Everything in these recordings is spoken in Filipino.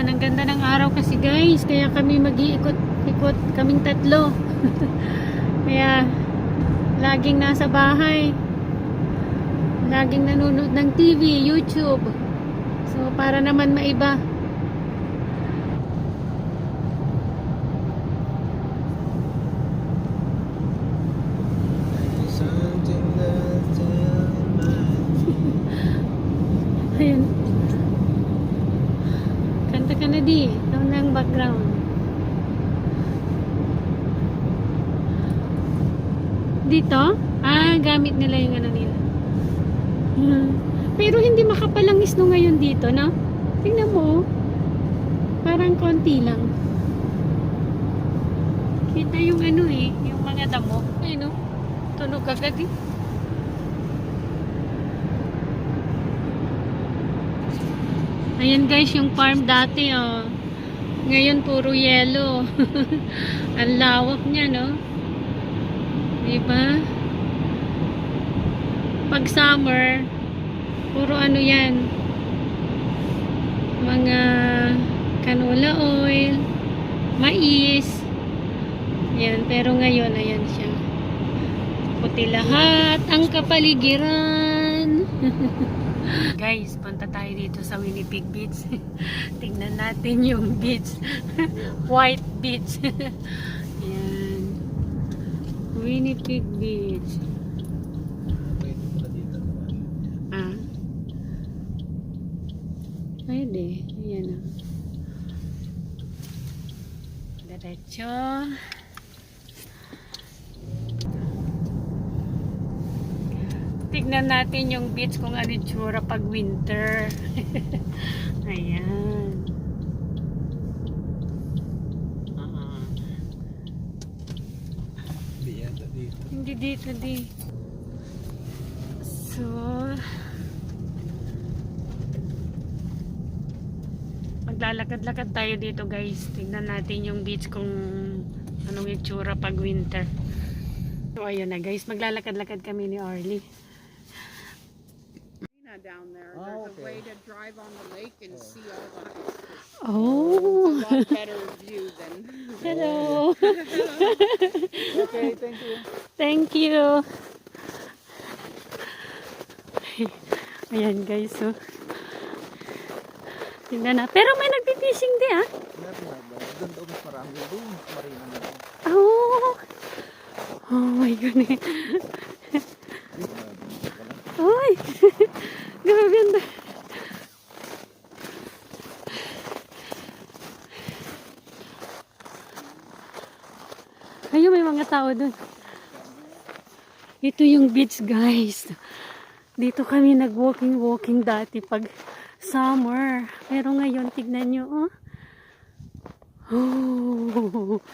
Ayan, ang ganda ng araw kasi guys. Kaya kami mag-iikot-ikot kaming tatlo. Kaya, laging nasa bahay. Laging nanonood ng TV, YouTube. So, para naman maiba. Ayun. Kanta ka na di. Ito na ang background. Dito? Ah, gamit nila yung ano nila. Pero hindi makapal ang snow ngayon dito, no? Tingnan mo. Parang konti lang. Kita yung ano eh, yung mga damo. Ayun, no? Tunog agad eh. Ayan guys, yung farm dati, oh. Ngayon puro yellow. Ang lawak niya, no? Diba? Pag summer, puro ano yan. Mga canola oil, mais. Ayan, pero ngayon, ayan siya. Puti lahat ang kapaligiran. Guys, punta tayo dito sa Winnipeg Beach. Tingnan natin yung beach. White beach. Ayan. Winnipeg Beach. Ah. Pwede. Ayan o. Diretso. Tignan natin yung beach kung ano yung tsura pag winter. Ayan. Hindi dito di. So, maglalakad-lakad tayo dito guys. Tignan natin yung beach kung anong itsura pag winter. So, ayun na guys. Maglalakad-lakad kami ni Orly. Down there. There's a way to drive on the lake and see all the houses. Oh. It's a lot better view than. Hello. Okay, thank you. Thank you. Ayan guys, so. Tingnan na. Pero may nagpipishing di ah. Meron na ba? Doon daw mas marami. Doon, marina na doon. Oh. Oh my goodness. Uy. Grabe ang ayun, may mga tao dun. Ito yung beach guys. Dito kami nag-walking dati pag summer. Pero ngayon, tignan nyo, oh. Oh.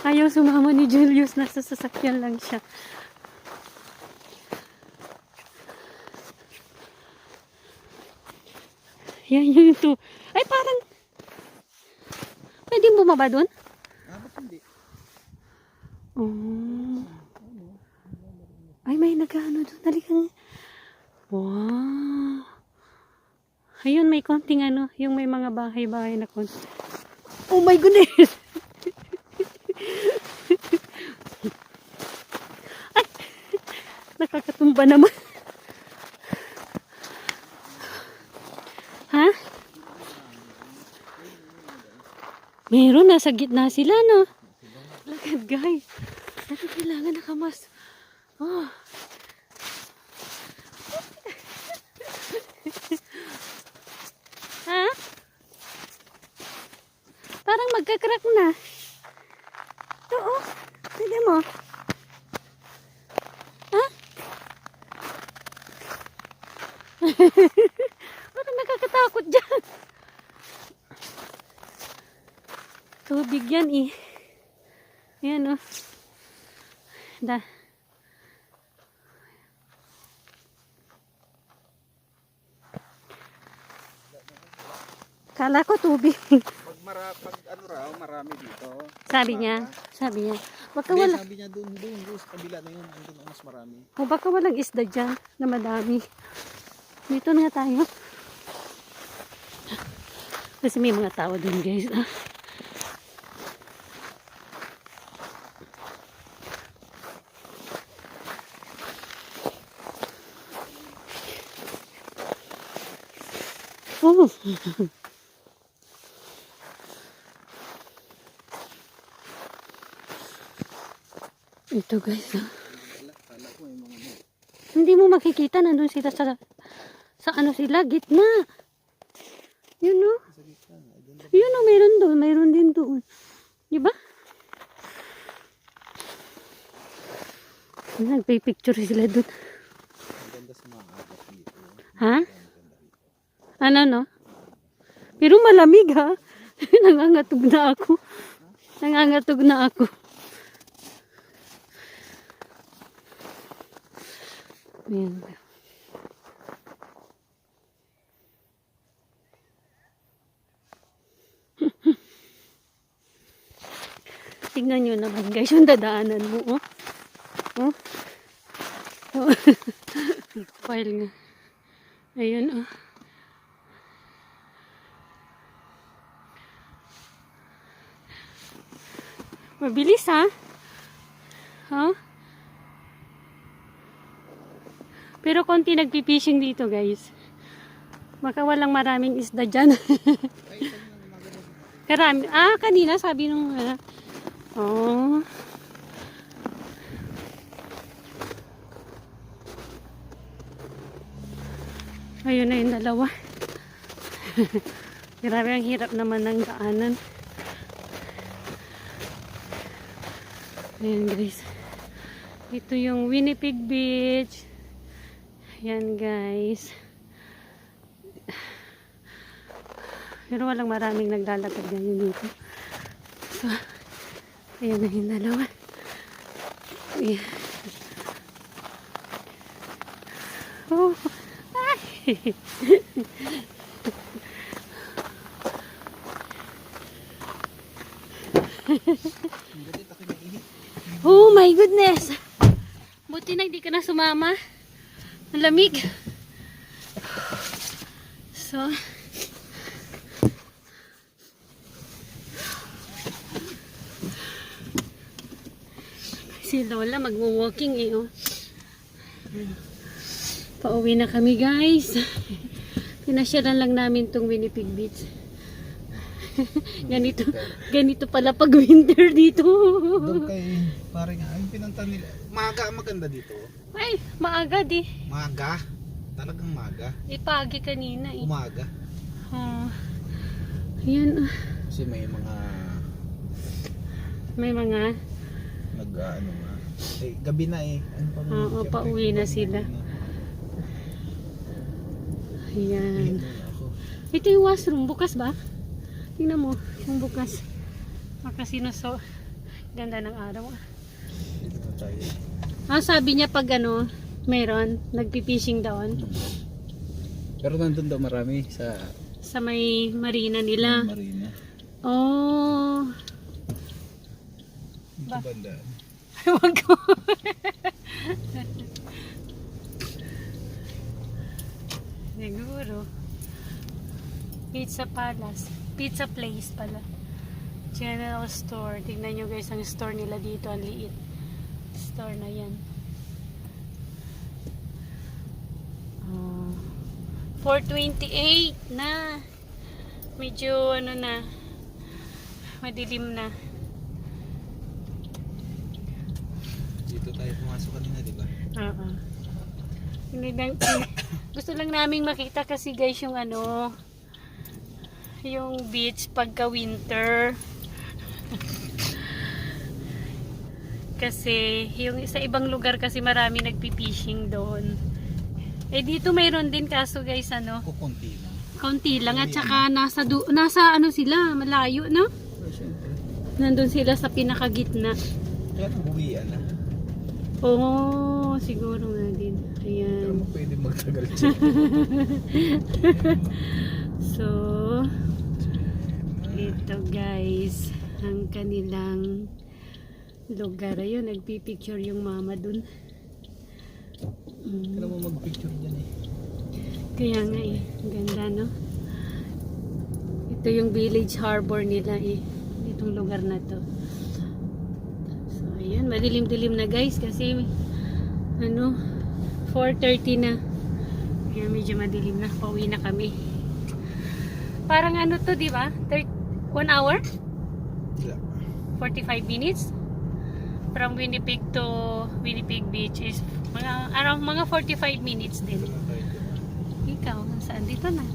Ayaw sumama ni Julius. Nasa sasakyan lang siya. Yan yung ito. Ay, parang pwedeng bumaba doon? Ah, ba't hindi? Oh. Ay, may nag-ano doon. Halika nga. Wow. Ayun, may konting ano. Yung may mga bahay-bahay na konti. Oh my goodness! Ay! Nakakatumba naman. Ha? Meron, nasa gitna sila, no? Look at guys. Ano kailangan nakamas? Oh. Ha? Parang magka-crack na. Oo. Pwede mo. Ha? Parang nakakatakot dyan. Tubig yan eh. Yan oh. Kala ko tubig. Pag ano raw, marami dito. Sabi niya. Baka Hindi, wala. sabi niya doon sa kabila na yun. Doon ang mas marami. O baka walang isda dyan na madami. Dito na tayo. Kasi may mga tao dun guys. Ah. Oh. Ito guys. Ah. Hindi mo makikita, nandun sila sa ano sila, gitna. Yun o. Yun o, mayroon doon, mayroon din doon. Diba? Nagpipicture sila doon. Ha? Ano no? Pero malamig ha. Nangangatog na ako. Nangangatog na ako. Ayan. Tingnan nyo naman guys yung dadaanan mo. Oh. Oh. Oh. File nga. Ayan oh. Mabilis ha. Huh? Pero konti nagpipishing dito guys. Baka walang maraming isda dyan. Karami. Ah, kanina sabi nung oh. Ayun na yung dalawa. Grabe, ang hirap naman ng daanan. Ayan guys. Ito yung Winnipeg Beach. Ayan guys. Pero walang maraming naglalakad ganyan dito. So, ayan na yung dalawa. Ayan. Oh. Ay! Oh my goodness! Buti na hindi ka na sumama. Ang lamig. So, si Lola magwo-walking eh. Oh. Pauwi na kami guys. Pinasyalan lang namin tong Winnipeg Beach. ganito pala pag winter dito. Doon kay parang ang pinunta nila. Maaga maganda dito. Ay, maaga di. Maaga? Talagang maaga? Ipagi kanina eh. Umaga? Oh. Ayan. Kasi may mga Ano nga. Eh, gabi na eh. Ano pa naman? Oo, pauwi na sila. Ayan. Ito yung washroom. Bukas ba? Tingnan mo. Yung bukas. Makasinoso. Ganda ng araw. Dito na tayo. Ah, sabi niya pag ano, mayroon. Nagpipishing doon. Pero nandun daw marami Sa may marina nila. marina. Oh. Dito banda. Wag ko. Siguro. Pizza Palace. Pizza Place pala. General Store. Tignan nyo guys ang store nila dito. Ang liit. Store na yan. Oh. 4:28 na. Medyo ano na. Madilim na. Dito tayo pumasok kanina, di ba? Oo. Gusto lang naming makita kasi guys yung ano, yung beach pagka winter. Kasi yung sa ibang lugar kasi marami nagpipishing doon. Eh dito mayroon din kaso guys ano, Kukunti lang. kaunti lang at saka nasa ano sila, malayo no? Siyempre. Nandun sila sa pinakagitna. Kaya nabuwian na. Oo, siguro nga din. Pero Ayan. pwede magtagal siya. So, ito guys, ang kanilang lugar. Ayun, nagpipicture yung mama dun. Kailan mo mag-picture dyan eh. Kaya nga eh, ang ganda no? Ito yung village harbor nila eh. Itong lugar na to. So, ayan. Madilim-dilim na guys kasi 4:30 na. Ayan, medyo madilim na. Pauwi na kami. Parang to, di ba? 1 hour? Yeah. 45 minutes? From Winnipeg to Winnipeg Beach is around mga 45 minutes din. Ikaw, saan dito na?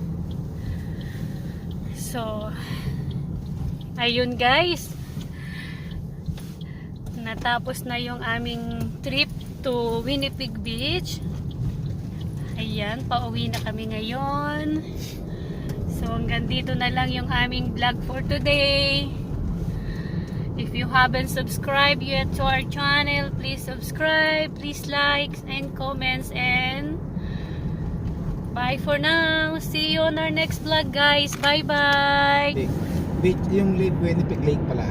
So, ayun guys. Natapos na yung aming trip to Winnipeg Beach. Ayan, pauwi na kami ngayon. So, hanggang dito na lang yung aming vlog for today. If you haven't subscribed yet to our channel, please subscribe, please like and comments, and bye for now. See you on our next vlog guys. Bye bye. Beach, yung Lake Winnipeg Lake pala.